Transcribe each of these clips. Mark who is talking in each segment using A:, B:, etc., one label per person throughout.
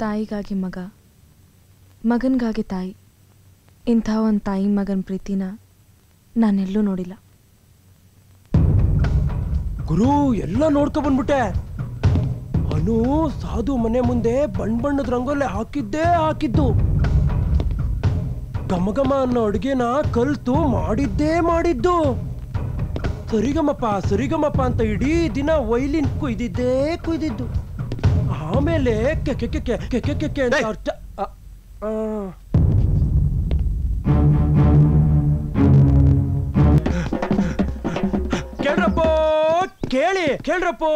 A: ತಾಯಿಗಾಗಿ ಮಗ, ಮಗನಿಗಾಗಿ ತಾಯಿ, ಇಂಥ ಒಂದು ತಾಯಿ ಮಗನ ಪ್ರೀತಿನ ನಾನೆಲ್ಲೂ ನೋಡಿಲ್ಲ.
B: ಗುರು ಎಲ್ಲ ನೋಡ್ಕೊ ಬಂದ್ಬಿಟ್ಟೆ. ಅನು ಸಾಧು ಮನೆ ಮುಂದೆ ಬಣ್ಣದ ರಂಗೋಲೆ ಹಾಕಿದ್ದು. ಘಮಘಮ ಅನ್ನೋ ಅಡುಗೆನ ಕಲ್ತು ಮಾಡಿದ್ದು. ಸರಿಗಮಪ್ಪ ಅಂತ ಇಡೀ ದಿನ ವೈಲಿನ್ ಕುಯ್ದಿದ್ದು. ಆಮೇಲೆ ಕೇಳ್ರಪ್ಪೋ,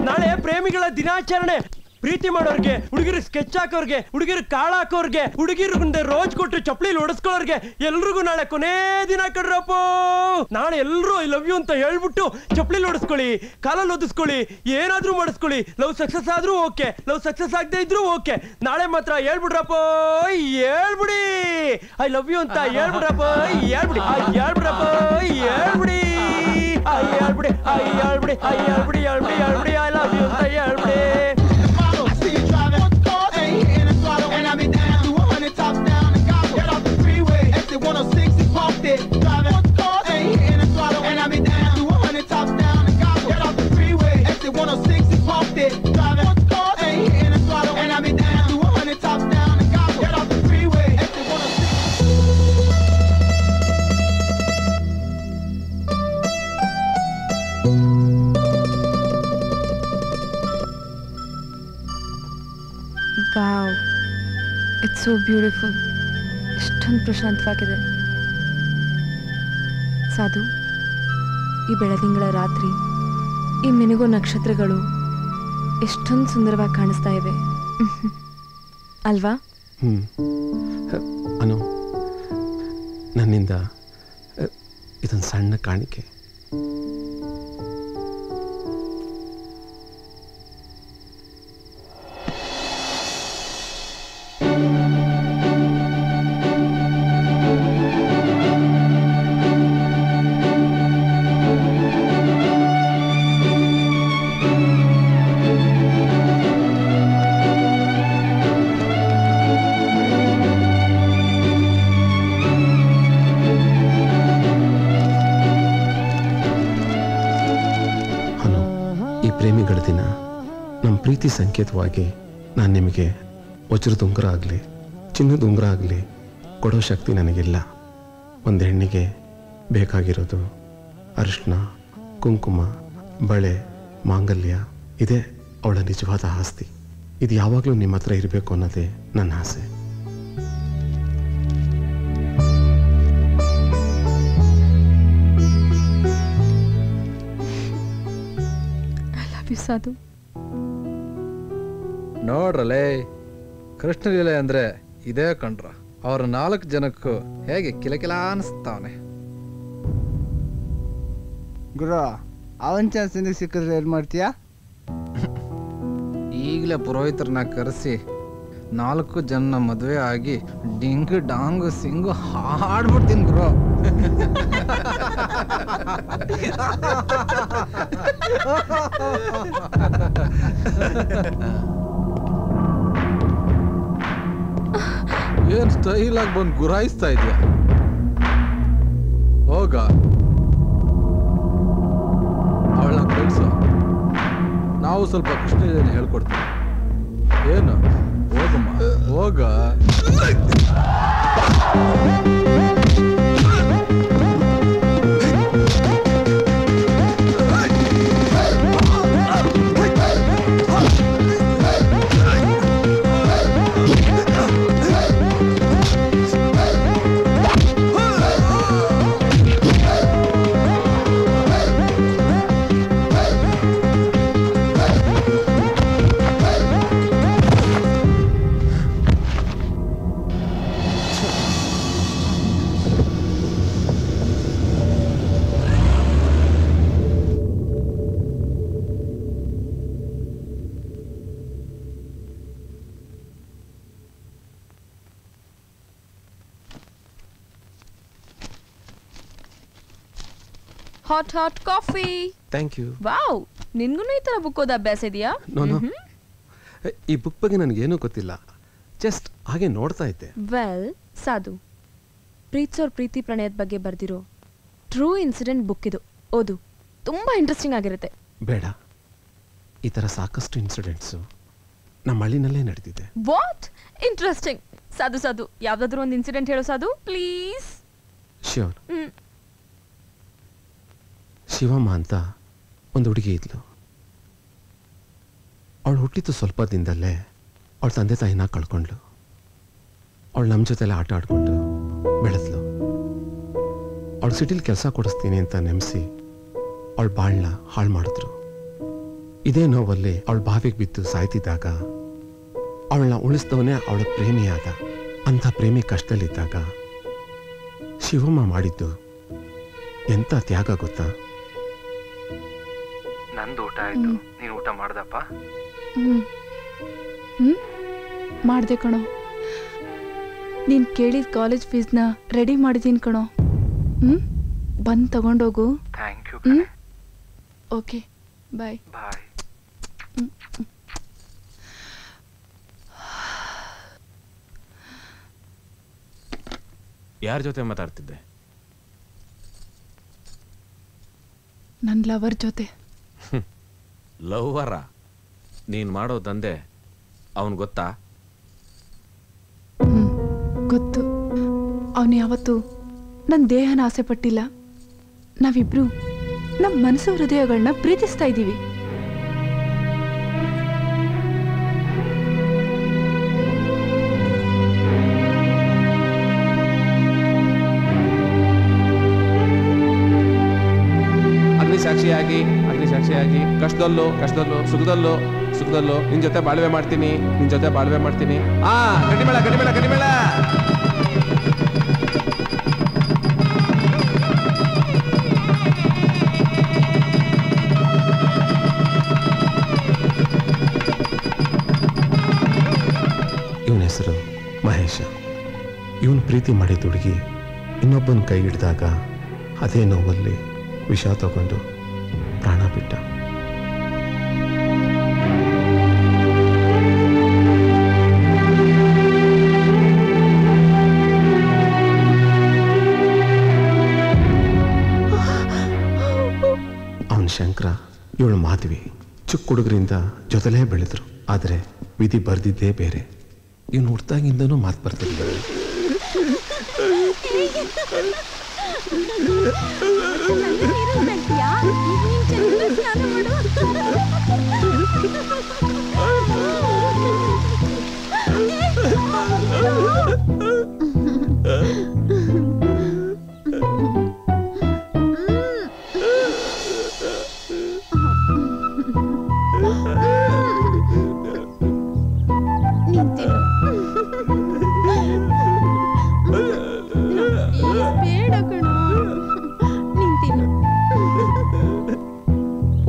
B: ನಾಳೆ ಪ್ರೇಮಿಗಳ ದಿನಾಚರಣೆ. ಪ್ರೀತಿ ಮಾಡೋರ್ಗೆ, ಹುಡುಗಿರು ಸ್ಕೆಚ್ ಹಾಕೋರ್ಗೆ, ಹುಡುಗಿರು ಕಾಳ ಹಾಕೋರ್ಗೆ, ಹುಡುಗಿರು ಮುಂದೆ ರೋಜ್ ಕೊಟ್ಟು ಚಪ್ಪಲಿ ಹೊಡೆಸ್ಕೊಳ್ಳೋರ್ಗೆ ಎಲ್ರಿಗೂ ನಾಳೆ ಕೊನೇ ದಿನ ಕಡ್ರಪ್ಪೋ. ನಾಳೆ ಎಲ್ರು ಐ ಲವ್ ಯು ಅಂತ ಹೇಳ್ಬಿಟ್ಟು ಚಪ್ಪಲಿ ಹೊಡೆಸ್ಕೊಳ್ಳಿ, ಕಾಲಲ್ಲಿ ಒದಿಸ್ಕೊಳ್ಳಿ, ಏನಾದ್ರೂ ಮಾಡಿಸ್ಕೊಳ್ಳಿ. ಲವ್ ಸಕ್ಸಸ್ ಆದ್ರೂ ಓಕೆ, ಲವ್ ಸಕ್ಸಸ್ ಆಗದೆ ಇದ್ರು ಓಕೆ. ನಾಳೆ ಮಾತ್ರ ಹೇಳ್ಬಿಡ್ರಪ್ಪೋ, ಹೇಳ್ಬಿಡಿ ಐ ಲವ್ ಯು ಅಂತ ಹೇಳ್ಬಿಡ್ರಪ್ಪೋ, ಹೇಳ್ಬಿಡಿ ಐ ಲವ್ ಯು ಅಂತ ಹೇಳ್ಬಿಡಿ.
A: Wow, it's so beautiful. ಎಷ್ಟೊಂದು ಪ್ರಶಾಂತವಾಗಿದೆ. ಸಾಧು, ಈ ಬೆಳದಿಂಗಳ ರಾತ್ರಿ, ಈ ಮಿನುಗೋ ನಕ್ಷತ್ರಗಳು ಎಷ್ಟೊಂದು ಸುಂದರವಾಗಿ ಕಾಣಿಸ್ತಾ ಇವೆ ಅಲ್ವಾ?
C: ಅನು, ನನ್ನಿಂದ ಇದೊಂದು ಸಣ್ಣ ಕಾಣಿಕೆ. ಪ್ರೇಮಿಗಳ ದಿನ, ನಮ್ಮ ಪ್ರೀತಿ ಸಂಕೇತವಾಗಿ ನಾನು ನಿಮಗೆ ವಜ್ರದ ಉಂಗುರ ಆಗಲಿ, ಚಿನ್ನದ ಉಂಗುರ ಆಗಲಿ ಕೊಡೋ ಶಕ್ತಿ ನನಗಿಲ್ಲ. ಒಂದು ಹೆಣ್ಣಿಗೆ ಬೇಕಾಗಿರೋದು ಅರಿಶಿನ, ಕುಂಕುಮ, ಬಳೆ, ಮಾಂಗಲ್ಯ. ಇದೇ ಅವಳ ನಿಜವಾದ ಆಸ್ತಿ. ಇದು ಯಾವಾಗಲೂ ನಿಮ್ಮ ಹತ್ರ ಇರಬೇಕು ಅನ್ನೋದೇ ನನ್ನ ಆಸೆ.
A: ಸಾಧು,
D: ನೋಡ್ರಲೇ, ಕೃಷ್ಣಲೀಲೆ ಅಂದ್ರೆ ಇದೇ ಕಂಡ್ರ. ಅವ್ರ 4 ಜನಕ್ಕೂ ಹೇಗೆ ಕಿಲಕಿಲ ಅನಿಸ್ತಾವನೆ.
E: ಗುರು, ಅವನ್ ಚಾನ್ಸ್ ಸಿಕ್ಕಿದ್ರೆ ಏನ್ ಮಾಡ್ತೀಯಾ?
D: ಈಗಲೇ ಪುರೋಹಿತರನ್ನ ಕರೆಸಿ 4 ಜನ ಮದುವೆ ಆಗಿ ಡಿಂಗ್ ಡಾಂಗು ಸಿಂಗು ಹಾಡ್ಬಿಡ್ತೀನಿ ಗುರು. ಏನ್ ಸ್ಟೈಲ್ ಆಗಿ ಬಂದು ಗುರಾಯಿಸ್ತಾ ಇದೆಯಾ? ಹೋಗ, ಅವಳನ್ನ ಕಳಿಸು, ನಾವು ಸ್ವಲ್ಪ ಕೃಷ್ಣಲೀಲೆನ ಹೇಳ್ಕೊಡ್ತೀವಿ. ಏನು, ಹೋಗಮ್ಮ ಹೋಗ.
A: Hot coffee.
C: Thank you.
A: Wow, ನಿನ್ಗೂ ಈ ತರ ಬುಕ್ ಓದೋ ಅಭ್ಯಾಸ ಇದೆಯಾ?
C: ಈ ಬುಕ್ ಬಗ್ಗೆ ನನಗೇನೂ ಗೊತ್ತಿಲ್ಲ, ಜಸ್ಟ್ ಹಾಗೆ ನೋಡ್ತಾ ಇದ್ದೆ.
A: ವೆಲ್ ಸಾಧು, ಪ್ರೀತ್ಸೋರ್ ಪ್ರೀತಿ ಪ್ರಣಯದ ಬಗ್ಗೆ ಬರೆದಿರೋ ಟ್ರೂ ಇನ್ಸಿಡೆಂಟ್ ಬುಕ್ ಇದು, ಓದು, ತುಂಬಾ ಇಂಟ್ರೆಸ್ಟಿಂಗ್ ಆಗಿರುತ್ತೆ.
C: ಬೇಡ, ಈ ಥರ ಸಾಕಷ್ಟು ಇನ್ಸಿಡೆಂಟ್ಸು ನಮ್ಮ ಹಳ್ಳಿನಲ್ಲೇ ನಡೆದಿದೆ.
A: What interesting? ಸಾಧು ಸಾಧು, ಯಾವ್ದಾದ್ರು ಒಂದು ಇನ್ಸಿಡೆಂಟ್ ಹೇಳೋ ಸಾಧು ಪ್ಲೀಸ್.
C: ಶ್ಯೂರ್. ಶಿವಮ್ಮ ಅಂತ ಒಂದು ಹುಡುಗಿ ಇದ್ಲು. ಅವಳು ಹುಟ್ಟಿದ್ದು ಸ್ವಲ್ಪ ದಿನದಲ್ಲೇ ಅವಳ ತಂದೆ ತಾಯಿನ ಕಳ್ಕೊಂಡ್ಲು. ಅವಳು ನಮ್ಮ ಜೊತೆಲ್ಲ ಆಟ ಆಡ್ಕೊಂಡು ಬೆಳೆದ್ಲು. ಅವಳು ಸಿಟಿಲಿ ಕೆಲಸ ಕೊಡಿಸ್ತೀನಿ ಅಂತ ನೆನೆಸಿ ಅವಳ ಬಾಳನ್ನ ಹಾಳು ಮಾಡಿದ್ರು. ಇದೇ ನೋವಲ್ಲಿ ಅವಳು ಬಾವಿಗೆ ಬಿದ್ದು ಸಾಯ್ತಿದ್ದಾಗ ಅವಳನ್ನ ಉಳಿಸ್ದವನೇ ಅವಳ ಪ್ರೇಮಿಯಾದ. ಅಂಥ ಪ್ರೇಮಿ ಕಷ್ಟದಲ್ಲಿದ್ದಾಗ ಶಿವಮ್ಮ ಮಾಡಿದ್ದು ಎಂಥ ತ್ಯಾಗ ಗೊತ್ತಾ?
D: ನಂದು ಊಟ ಆಯ್ತು, ನೀನು ಊಟ ಮಾಡ್ದಪ್ಪ?
F: ಮಾಡಿದೆ ಕಣೋ. ನೀನು ಕೇಳಿದ ಕಾಲೇಜ್ ಫೀಸ್ನ ರೆಡಿ ಮಾಡಿದ್ದೀನಿ ಕಣೋ. ಬಂದು ತಗೊಂಡೋಗು.
D: Thank you.
F: Okay, bye.
D: Bye.
G: ಯಾರ ಜೊತೆ ಮಾತಾಡ್ತಿದ್ದೆ?
F: ನನ್ನ ಲವರ್ ಜೊತೆ.
G: ಲವ್ವರ? ನೀನು ಮಾಡೋ ದಂಧೆ ಅವನು ಗೊತ್ತಾ?
F: ಗೊತ್ತು. ಅವನು ಯಾವತ್ತೂ ನನ್ನ ದೇಹನ ಆಸೆ ಪಟ್ಟಿಲ್ಲ. ನಾವಿಬ್ರು ನಮ್ಮ ಮನಸ್ಸು ಹೃದಯಗಳನ್ನ ಪ್ರೀತಿಸ್ತಾ ಇದ್ದೀವಿ.
C: ಅಗ್ನಿಸಾಕ್ಷಿಯಾಗಿ ಕಷ್ಟದಲ್ಲೂ ಸುಖದಲ್ಲೂ ನಿನ್ ಜೊತೆ ಬಾಳ್ವೆ ಮಾಡ್ತೀನಿ. ಗಡಿಮೇಳ. ಇವನ ಹೆಸರು ಮಹೇಶ. ಇವನ್ ಪ್ರೀತಿ ಮಾಡಿದ ಹುಡುಗಿ ಇನ್ನೊಬ್ಬನ ಕೈ ಹಿಡಿದಾಗ ಅದೇ ನೋವಲ್ಲಿ ವಿಷ ತಗೊಂಡು ಪ್ರಾಣ ಬಿಟ್ಟ. ಅವನ ಶಂಕರ, ಇವಳು ಮಾಧವಿ. ಚಿಕ್ಕ ಹುಡುಗರಿಂದ ಜೊತೆಲೇ ಬೆಳೆದ್ರು. ಆದರೆ ವಿಧಿ ಬರ್ದಿದ್ದೇ ಬೇರೆ. ಇವನು ಹುಟ್ಟಾಗಿಂದನೂ ಮಾತು ಬರ್ತಿದ್ದ.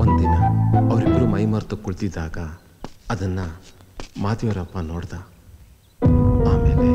C: ಒಂದಿನ ಅವರಿಬ್ಬರು ಮೈ ಮರೆತು ಕುಳಿತಿದ್ದಾಗ ಅದನ್ನ ಮಾಧವಿಯವರಪ್ಪ ನೋಡ್ದ. ಆಮೇಲೆ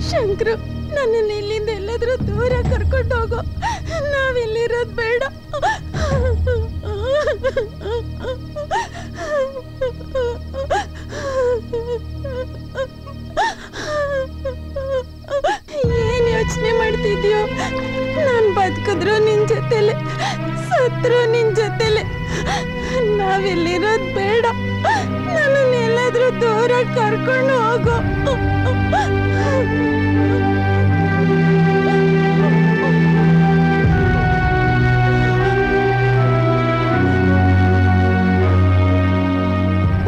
F: ಶಂಕರು, ನನ್ನನ್ನು ಇಲ್ಲಿಂದ ಎಲ್ಲಾದ್ರೂ ದೂರ ಕರ್ಕೊಂಡು ಹೋಗೋ. ನಾವಿಲ್ಲಿರೋದು ಬೇಡ. ಏನ್ ಯೋಚನೆ ಮಾಡ್ತಿದ್ಯೋ? ನಾನ್ ಬದುಕಿದ್ರು ನಿನ್ ಜೊತೆಲೆ, ಸತ್ರು ನಿನ್ ಜೊತೆಲೆ. ನಾವಿಲ್ಲಿರೋದು ಬೇಡ. ನನ್ನನ್ನು ಎಲ್ಲಾದ್ರೂ ದೂರ ಕರ್ಕೊಂಡು ಹೋಗೋ.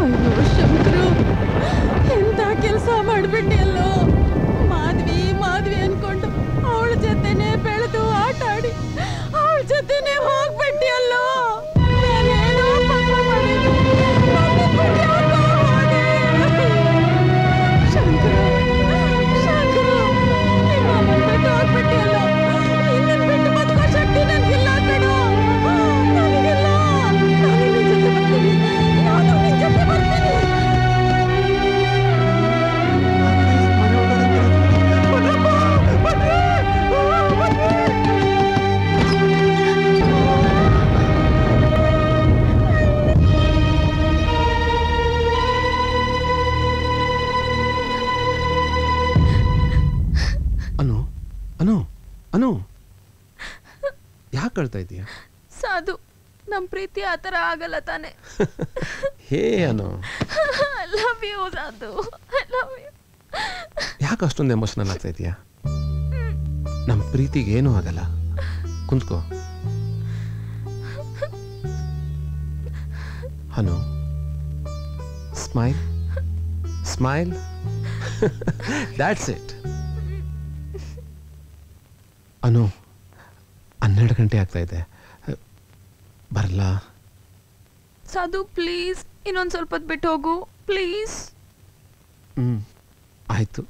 F: ಅಯ್ಯೋ ಶಂಕರು, ಎಂತ ಕೆಲಸ ಮಾಡ್ಬಿಟ್ಟಿಯಲ್ಲೋ.
C: ಅನು ಅನು ಅನು ಯಾಕೆ ಅಳ್ತಾ ಇದೀಯ?
A: ಸಾಧು, ನಮ್ಮ ಪ್ರೀತಿ ಆ ಥರ ಆಗಲ್ಲ ತಾನೆ.
C: Hey Anu,
A: I love you Sadhu, I love you.
C: ಯಾಕೆ ಅಷ್ಟೊಂದು ಎಮೋಷನಲ್ ಆಗ್ತಾ ಇದೀಯಾ? ನಮ್ಮ ಪ್ರೀತಿಗೆ ಏನೂ ಆಗಲ್ಲ, ಕುಂತ್ಕೋ. Anu, smile smile. That's it. Anu, 12 ಗಂಟೆ ಆಗ್ತಾ ಇದೆ, ಬರಲ್ಲ?
A: ಸಾಧು ಪ್ಲೀಸ್, ಇನ್ನೊಂದು ಸ್ವಲ್ಪ ಹೊತ್ತು ಬಿಟ್ಟು ಹೋಗು ಪ್ಲೀಸ್.
C: ಆಯ್ತು.